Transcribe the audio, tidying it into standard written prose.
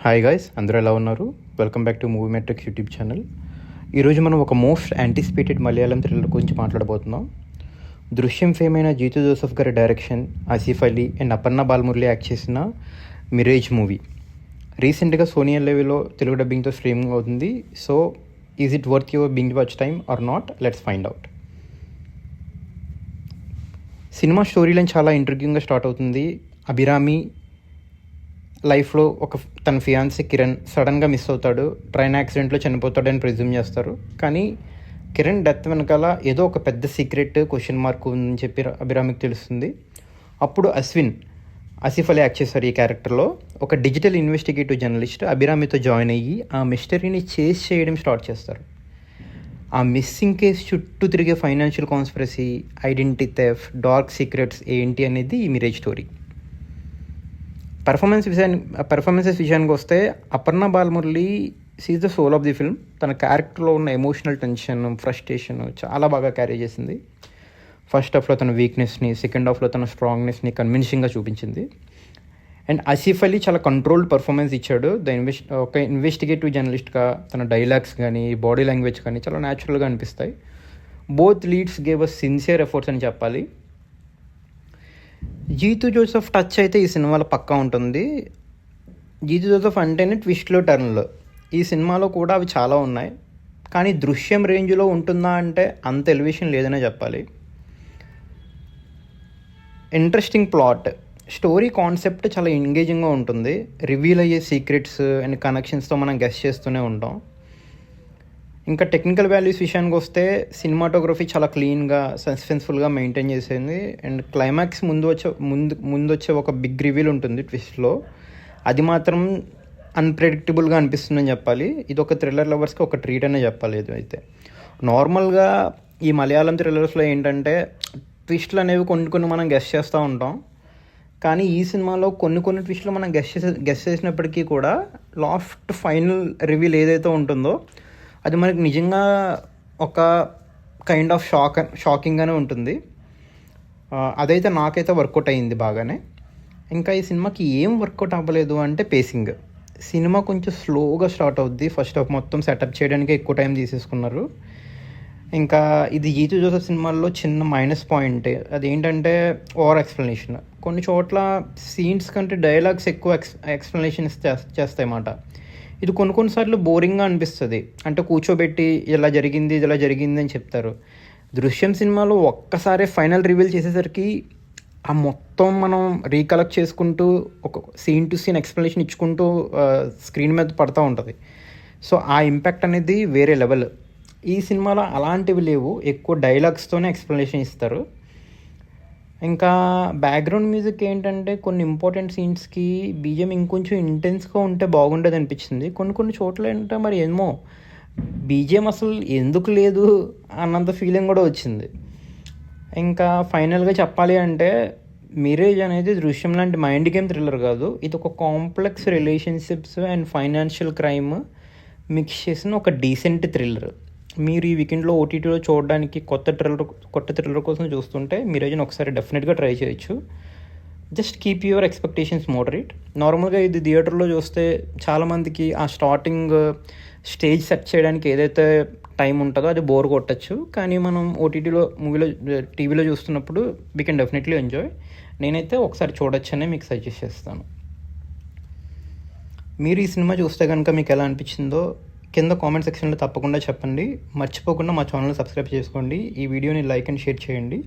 Hi guys, అందరూ ఎలా ఉన్నారు? Welcome back to movie metrics YouTube channel. ఈరోజు మనం ఒక మోస్ట్ యాంటిసిపేటెడ్ మలయాళం థ్రిల్లర్ గురించి మాట్లాడబోతున్నాం. దృశ్యం ఫేమ్ అయిన జీతు జోసెఫ్ గారి direction, Asif Ali and Aparna Balamurali act చేసిన మిరేజ్ మూవీ రీసెంట్గా సోనీ ఎల్ఏవిలో తెలుగు డబ్బింగ్తో స్ట్రీమింగ్ అవుతుంది. So is it worth your binge watch time or not? Let's find out. Cinema story line చాలా ఇంట్రిగ్యూయింగ్గా స్టార్ట్ అవుతుంది. అభిరామి లైఫ్లో తన ఫియాన్సీ కిరణ్ సడన్గా మిస్ అవుతాడు. ట్రైన్ యాక్సిడెంట్లో చనిపోతాడని ప్రిజ్యూమ్ చేస్తారు. కానీ కిరణ్ డెత్ వెనకాల ఏదో ఒక పెద్ద సీక్రెట్ క్వశ్చన్ మార్క్ ఉందని చెప్పి అభిరామికి తెలుస్తుంది. అప్పుడు ఆసిఫ్ అలీ యాక్ట్ చేశారు ఈ క్యారెక్టర్లో. ఒక డిజిటల్ ఇన్వెస్టిగేటివ్ జర్నలిస్ట్ అభిరామితో జాయిన్ అయ్యి ఆ మిస్టరీని చేస్ చేయడం స్టార్ట్ చేస్తారు. ఆ మిస్సింగ్ కేసు చుట్టూ తిరిగే financial conspiracy, identity theft, dark secrets ఏంటి అనేది ఈ మిరేజ్ స్టోరీ. పర్ఫార్మెన్సెస్ విషయానికి వస్తే Aparna Balamurali seize the soul of the film. తన క్యారెక్టర్లో ఉన్న ఎమోషనల్ టెన్షన్, ఫ్రస్ట్రేషన్ చాలా బాగా క్యారీ చేసింది. ఫస్ట్ హాఫ్లో తన వీక్నెస్ని, సెకండ్ హాఫ్లో తన స్ట్రాంగ్నెస్ని కన్విన్సింగ్గా చూపించింది. అండ్ ఆసిఫ్ అలీ చాలా కంట్రోల్డ్ పర్ఫార్మెన్స్ ఇచ్చాడు. ఒక ఇన్వెస్టిగేటివ్ జర్నలిస్ట్గా తన డైలాగ్స్ కానీ బాడీ లాంగ్వేజ్ కానీ చాలా న్యాచురల్గా అనిపిస్తాయి. Both leads gave us sincere efforts అని చెప్పాలి. జీతు జోసెఫ్ టచ్ అయితే ఈ సినిమాలో పక్కా ఉంటుంది. జీతు జోసెఫ్ అంటేనే ట్విస్ట్లో టర్న్లో. ఈ సినిమాలో కూడా అవి చాలా ఉన్నాయి. కానీ దృశ్యం రేంజ్లో ఉంటుందా అంటే అంత ఎలివేషన్ లేదనే చెప్పాలి. ఇంట్రెస్టింగ్ ప్లాట్, స్టోరీ కాన్సెప్ట్ చాలా ఎంగేజింగ్గా ఉంటుంది. రివీల్ అయ్యే సీక్రెట్స్ అండ్ కనెక్షన్స్తో మనం గెస్ చేస్తూనే ఉంటాం. ఇంకా టెక్నికల్ వాల్యూస్ విషయానికి వస్తే సినిమాటోగ్రఫీ చాలా క్లీన్గా, సస్పెన్స్ఫుల్గా మెయింటైన్ చేసింది. అండ్ క్లైమాక్స్ ముందు వచ్చే ఒక బిగ్ రివీల్ ఉంటుంది ట్విస్ట్లో. అది మాత్రం అన్ప్రెడిక్టబుల్గా అనిపిస్తుందని చెప్పాలి. ఇది ఒక థ్రిల్లర్ లవర్స్కి ఒక ట్రీట్ అనే చెప్పాలి. ఇది అయితే నార్మల్గా ఈ మలయాళం థ్రిల్లర్స్లో ఏంటంటే ట్విస్ట్లు అనేవి కొన్ని మనం గెస్ చేస్తూ ఉంటాం. కానీ ఈ సినిమాలో కొన్ని ట్విస్ట్లు మనం గెస్ చేసినప్పటికీ కూడా లాస్ట్ ఫైనల్ రివీల్ ఏదైతే ఉంటుందో అది మనకి నిజంగా ఒక కైండ్ ఆఫ్ షాకింగ్గానే ఉంటుంది. అదైతే నాకైతే వర్కౌట్ అయ్యింది బాగానే. ఇంకా ఈ సినిమాకి ఏం వర్కౌట్ అవ్వలేదు అంటే పేసింగ్. సినిమా కొంచెం స్లోగా స్టార్ట్ అవుద్ది. ఫస్ట్ హాఫ్ మొత్తం సెటప్ చేయడానికి ఎక్కువ టైం తీసేసుకున్నారు. ఇంకా ఇది జీతు జోసెఫ్ సినిమాల్లో చిన్న మైనస్ పాయింట్ అదేంటంటే ఓవర్ ఎక్స్ప్లెనేషన్. కొన్ని చోట్ల సీన్స్ కంటే డైలాగ్స్ ఎక్కువ ఎక్స్ప్లెనేషన్స్ చేస్తాయి అన్నమాట. ఇది కొన్నిసార్లు బోరింగ్గా అనిపిస్తుంది. అంటే కూర్చోబెట్టి ఇలా జరిగింది అని చెప్తారు. దృశ్యం సినిమాలో ఒక్కసారి ఫైనల్ రివీల్ చేసేసరికి ఆ మొత్తం మనం రీకలెక్ట్ చేసుకుంటూ ఒక సీన్ టు సీన్ ఎక్స్ప్లెనేషన్ ఇచ్చుకుంటూ స్క్రీన్ మీద పడుతూ ఉంటుంది. సో ఆ ఇంపాక్ట్ అనేది వేరే లెవెల్. ఈ సినిమాలో అలాంటివి లేవు. ఎక్కువ డైలాగ్స్తోనే ఎక్స్ప్లెనేషన్ ఇస్తారు. ఇంకా బ్యాక్గ్రౌండ్ మ్యూజిక్ ఏంటంటే కొన్ని ఇంపార్టెంట్ సీన్స్కి బీజిఎం ఇంకొంచెం ఇంటెన్స్గా ఉంటే బాగుండేది అనిపించింది. కొన్ని చోట్ల ఏంటంటే మరి ఏమో బీజిఎం అసలు ఎందుకు లేదు అన్నంత ఫీలింగ్ కూడా వచ్చింది. ఇంకా ఫైనల్గా చెప్పాలి అంటే మిరేజ్ అనేది దృశ్యం లాంటి మైండ్ గేమ్ థ్రిల్లర్ కాదు. ఇది ఒక complex relationships and financial crime mix చేసిన ఒక డీసెంట్ థ్రిల్లర్. మీరు ఈ వీకెండ్లో ఓటీటీలో చూడడానికి కొత్త థ్రిల్లర్ కోసం చూస్తుంటే మిరేజ్ని ఒకసారి డెఫినెట్గా ట్రై చేయొచ్చు. Just keep your expectations moderate. నార్మల్గా ఇది థియేటర్లో చూస్తే చాలామందికి ఆ స్టార్టింగ్ స్టేజ్ సెట్ చేయడానికి ఏదైతే టైం ఉంటుందో అది బోర్ కొట్టచ్చు. కానీ మనం ఓటీటీలో టీవీలో చూస్తున్నప్పుడు వీ కెన్ డెఫినెట్లీ ఎంజాయ్. నేనైతే ఒకసారి చూడొచ్చనే మీకు సజెస్ట్ చేస్తాను. మీరు ఈ సినిమా చూస్తే కనుక మీకు ఎలా అనిపించిందో కింద కామెంట్ సెక్షన్లో తప్పకుండా చెప్పండి. మర్చిపోకుండా మా ఛానల్ సబ్స్క్రైబ్ చేసుకోండి. ఈ వీడియోని లైక్ అండ్ షేర్ చేయండి.